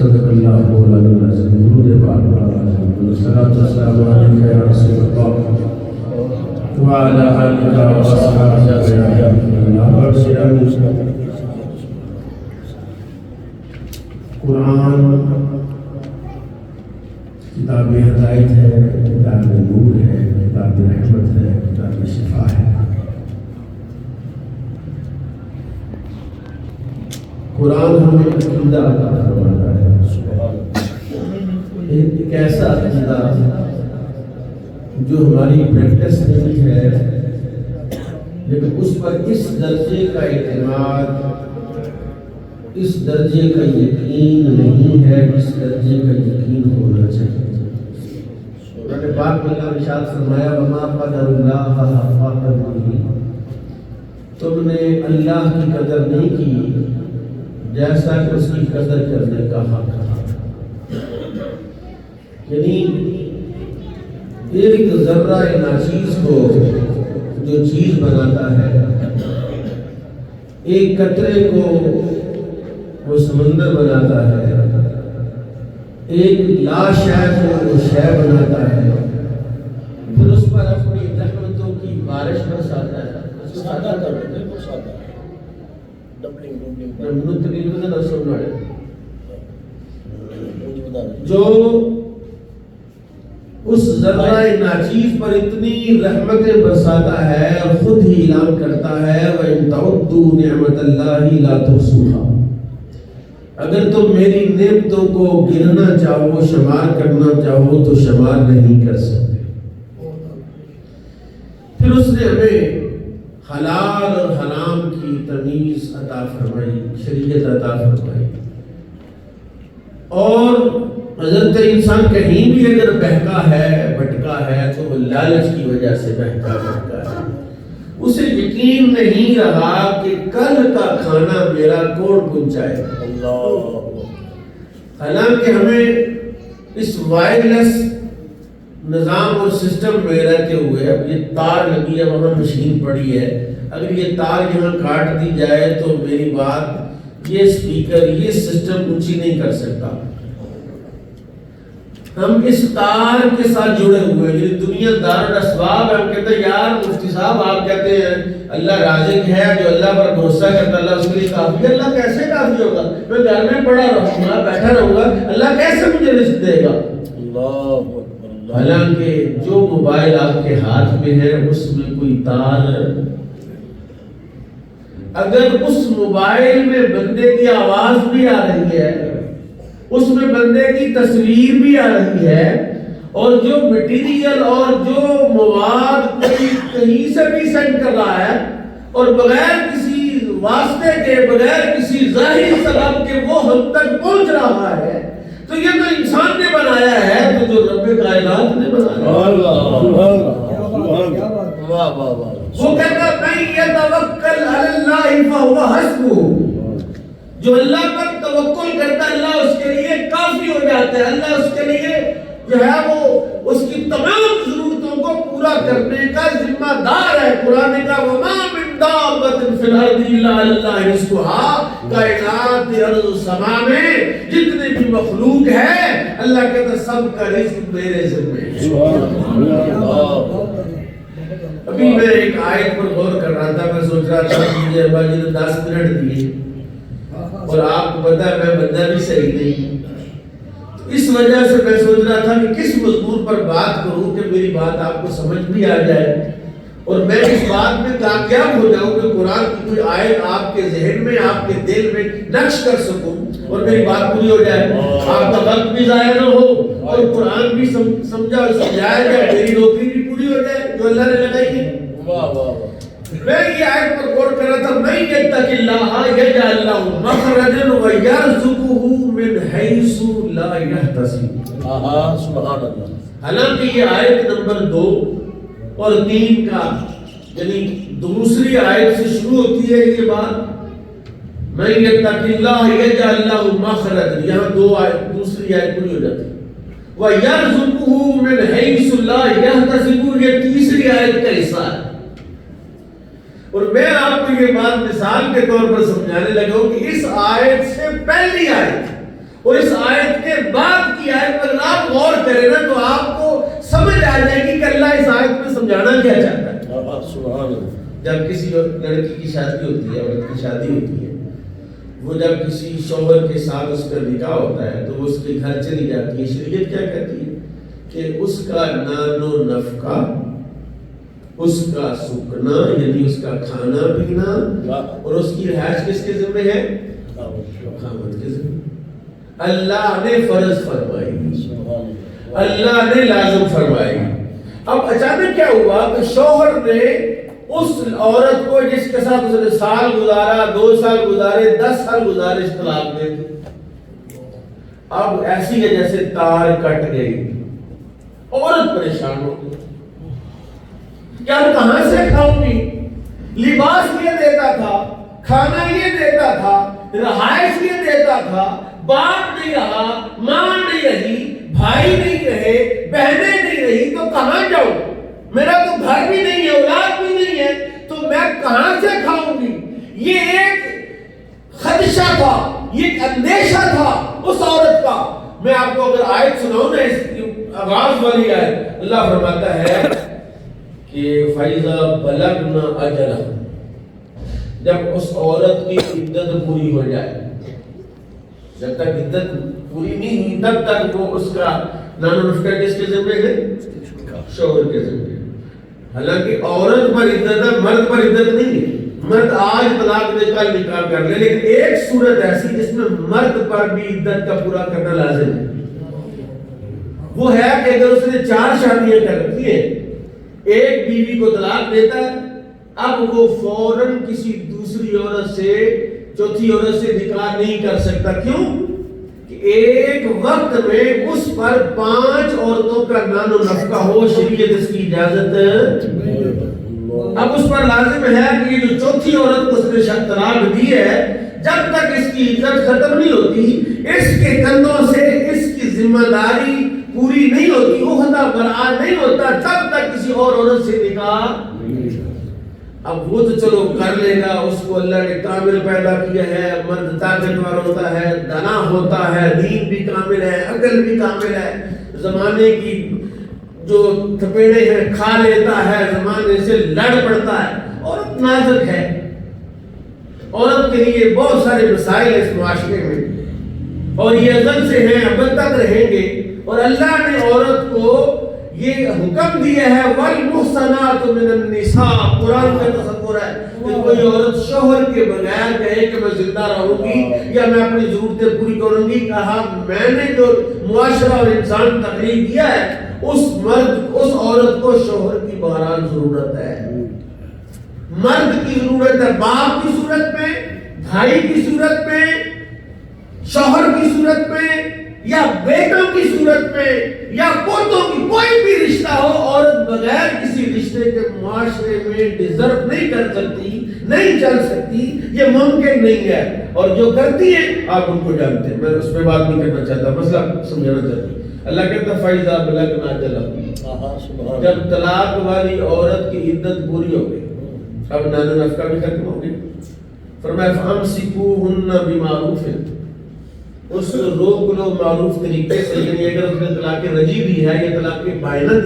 صدق اللہ مولانا العظیم درود پاک والصلاۃ والسلام علیک یا رسول اللہ وعلی آلک واصحابک اجمعین۔ قرآن کتاب ہدایت ہے، کتاب نور ہے، کتاب رحمت ہے، کتاب شفا ہے۔ قرآن ہمیں عقیدہ عطا فرماتا ہے، ایک ایسا عقیدہ جو ہماری پریکٹس نہیں ہے، لیکن اس پر اس درجے کا اعتماد، اس درجے کا یقین نہیں ہے جس درجے کا یقین ہونا چاہیے۔ قرآن پاک میں اللہ نے ارشاد فرمایا وما قدر اللہ حق قدرہ، تم نے اللہ کی قدر نہیں کی جیسا کہ اس کی قدر کرنے کا حق تھا۔ یعنی ایک ذرہ ناچیز کو جو چیز بناتا ہے، ایک قطرے کو وہ سمندر بناتا ہے، ایک لا شے کو وہ شے بناتا ہے، پھر اس پر اپنی رحمتوں کی بارش برساتا ہے۔ جو اس ذرہ ناچیز پر اتنی رحمتیں برساتا ہے اور خود ہی اعلان کرتا ہے وَإِن تَعُدُّوا نِعْمَةَ اللَّهِ لَا تُحْصُوهَا، اگر تم میری نعمتوں کو گننا چاہو، شمار کرنا چاہو تو شمار نہیں کر سکتے۔ پھر اس نے ہمیں حلال اور حرام کی تمیز عطا فرمائی، شریعت عطا فرمائی، اور حضرت انسان کہیں بھی اگر بہکا ہے، بھٹکا ہے تو وہ لالچ کی وجہ سے بہکا بھٹکا ہے۔ اسے یقین نہیں رہا کہ کل کا کھانا میرا کون پہنچائے گا۔ حالانکہ ہمیں اس وائرلیس نظام اور سسٹم میں رہتے ہوئے، اب یہ تار لگی ہے، وہاں مشین پڑی ہے، اگر یہ تار یہاں کاٹ دی جائے تو میری بات یہ سپیکر، یہ سسٹم اونچی نہیں کر سکتا۔ ہم اس تار کے ساتھ جڑے ہوئے ہیں، یعنی دنیا دار الاسباب ہے۔ ہم کہتے ہیں یار مفتی صاحب آپ کہتے ہیں اللہ رازق ہے، جو اللہ پر بھروسہ کرتا اللہ اس کے لیے کافی ہے۔ اللہ کیسے کافی ہوگا؟ میں گھر میں پڑا رہوں گا، بیٹھا رہوں گا، اللہ کیسے مجھے رزق دے گا؟ حالانکہ جو موبائل آپ کے ہاتھ میں ہے اس میں کوئی تار، اگر اس موبائل میں بندے کی آواز بھی آ رہی ہے، اس میں بندے کی تصویر بھی آ رہی ہے، اور جو مٹیریل اور جو مواد کوئی کہیں سے بھی سینڈ کر رہا ہے اور بغیر کسی واسطے کے، بغیر کسی ظاہری سبب کے وہ ہم تک پہنچ رہا ہے، تو یہ تو انسان نے بنایا ہے، تو جو رب کائنات نے بنایا ہے۔ وہ کہتا من یتوکل علی اللہ فہو حسبہ، جو اللہ پر توکل کرتا ہے اللہ اس کے لیے کافی ہو جاتا ہے۔ اللہ اس کے لیے جو ہے وہ اس کی تمام ضرورتوں کو پورا کرنے کا ذمہ دار ہے۔ قرآن کا وما من دابۃ فی الارض الا علی اللہ رزقھا، کائنات ارض سما میں جتنے بھی مخلوق ہے اللہ کہتا ہے سب کا رزق میرے ذمہ ہے۔ ابھی میں ایک آیت پر غور کر رہا تھا، میں سوچ رہا تھا مجھے ابا جی نے 10 منٹ دیے اور آپ کو پتا ہے میں بندہ بھی صحیح نہیں، اس وجہ سے میں سوچ رہا تھا کہ کس مضمون پر بات کروں کہ میری بات آپ کو سمجھ بھی آ جائے اور میں اس بات میں کامیاب ہو جاؤں کہ قرآن کی کوئی آیت آپ کے ذہن میں، آپ کے دل میں نقش کر سکوں اور میری بات پوری ہو جائے، آپ کا وقت بھی ضائع نہ ہو اور قرآن بھی سمجھا اور سمجھایا جائے، میری نوکری بھی پوری ہو جائے جو اللہ نے لگائی ہے۔ میں یہ آیت پر غور کر رہا تھا من یتق اللہ یجعل له مخرجا ویرزقه من حیث لا یحتسب۔ سبحان اللہ۔ حالانکہ یہ آیت نمبر 2 اور 3 کا، یعنی دوسری آیت سے شروع ہوتی ہے یہ بات، من یتق اللہ یجعل له مخرجا، یہاں دوسری آیت پوری ہو جاتی ہے، ویرزقه من حیث لا یحتسب، یہ تیسری آیت کا حصہ ہے۔ اور میں آپ کو یہ بات مثال کے طور پر سمجھانے لگا ہوں کہ اس آیت سے پہلی آیت اور اس آیت یہ بات کی آیت پر آپ غور کریں نا تو آپ کو سمجھ آ جائے گی کہ اللہ اس آیت میں سمجھانا کیا چاہتا ہے. سبحان اللہ. جب کسی لڑکی کی شادی ہوتی ہے، عورت کی شادی ہوتی ہے، وہ جب کسی شوہر کے ساتھ اس کا نکاح ہوتا ہے تو وہ اس کے گھر چلی جاتی ہے. شریعت کیا کہتی ہے کہ اس کا نان و نفقہ، اس کا سکنا یعنی اس کا کھانا پینا اور اس کی رہائش کس کے ذمہ ہے؟ خاوند کے ذمہ. اللہ نے فرض فرمائی، اللہ نے لازم فرمائی. اب اچانک کیا ہوا کہ شوہر نے اس عورت کو جس کے ساتھ اس نے سال گزارا، 2 سال گزارے، 10 سال گزارے، طلاق دے دی. اب ایسی ہے جیسے تار کٹ گئی. عورت پریشان ہو گئی کہ اب کہاں سے کھاؤں گی؟ لباس یہ دیتا تھا، کھانا یہ دیتا تھا، رہائش یہ دیتا تھا، باپ نہیں رہا، ماں نہیں رہی، بھائی نہیں رہے، بہنیں نہیں رہی، تو کہاں جاؤں؟ میرا تو گھر بھی نہیں ہے، اولاد بھی نہیں ہے، تو میں کہاں سے کھاؤں گی؟ یہ ایک خدشہ تھا، یہ ایک اندیشہ تھا اس عورت کا. میں آپ کو اگر آیت سناؤں نا، اس کی آغاز والی آیت، اللہ فرماتا ہے کہ فَإِذَا بَلَغْنَ أَجَلَهُ، جب اس عورت کی عدت پوری ہو جائے. جب تک عدت پوری نہیں ہوئی تب تک وہ اس کا نان و نفقہ کس کے ذمہ ہے؟ شوہر کے ذمہ. حالانکہ عورت پر عدت ہے، مرد پر عدت نہیں ہے. مرد آج طلاق دے کل نکاح کر لے، لیکن ایک صورت ایسی جس میں مرد پر بھی عدت کا پورا کرنا لازم ہے. وہ ہے کہ اگر اس نے 4 شادیاں کر رکھی ہیں، ایک بیوی کو طلاق دیتا ہے، اب وہ فوراً کسی دوسری عورت سے، چوتھی عورت سے نکاح نہیں کر سکتا. کیوں؟ کہ ایک وقت میں اس پر 5 عورتوں کا نان و نفقہ ہو، شریعت اس کی اجازت. اب اس پر لازم ہے کہ یہ جو چوتھی عورت کو اس نے طلاق دی ہے، جب تک اس کی عزت ختم نہیں ہوتی، اس کے کندھوں سے اس کی ذمہ داری پوری نہیں ہوتی، عہدہ برآں نہیں ہوتا، تب تک کسی اور عورت سے نکاح. اب وہ تو چلو کر لے گا، اس کو اللہ نے کامل پیدا کیا ہے، مرد طاقتور ہوتا ہے، دانا ہوتا ہے، دین بھی کامل ہے، عقل بھی کامل ہے، زمانے کی جو تھپیڑے ہیں کھا لیتا ہے، زمانے سے لڑ پڑتا ہے. عورت نازک ہے، عورت کے لیے بہت سارے مسائل ہیں اس معاشرے میں، اور یہ ازل سے ہیں، ابد تک رہیں گے. اور اللہ نے عورت کو یہ حکم دیا ہے والمحصنات من النساء. قرآن کا تصور ہے کہ کوئی عورت شوہر کے بغیر کہے کہ میں زندہ رہوں گی یا میں اپنی ضرورتیں پوری کروں گی. کہا میں نے جو معاشرہ اور انسان تقریر کیا ہے، اس مرد، اس عورت کو شوہر کی بہرحال ضرورت ہے. مرد کی ضرورت ہے، باپ کی صورت میں، بھائی کی صورت میں، شوہر کی صورت میں، یا بیٹوں کی صورت میں، یا پوتوں کی. کوئی بھی رشتہ ہو، عورت بغیر کسی رشتے کے معاشرے میں ڈیزرو نہیں کر سکتی، نہیں چل سکتی، یہ ممکن نہیں ہے. اور جو کرتی ہے آپ ان کو جانتے ہیں، میں اس پہ بات نہیں کرنا چاہتا، مسئلہ سمجھانا چاہتا ہوں. اللہ کہتا ہے فَإِذَا بَلَغْنَ أَجَلَهُنَّ، جب طلاق والی عورت کی عدت پوری ہو گئی، اب نان و نفقہ بھی ختم ہو گئی. فرمایا فَأَمْسِكُوهُنَّ بِمَعْرُوفٍ، اس کو روک لو معروف طریقے سے. یعنی اگر اس نے طلاق رجعی دی ہے یا طلاق بائنہ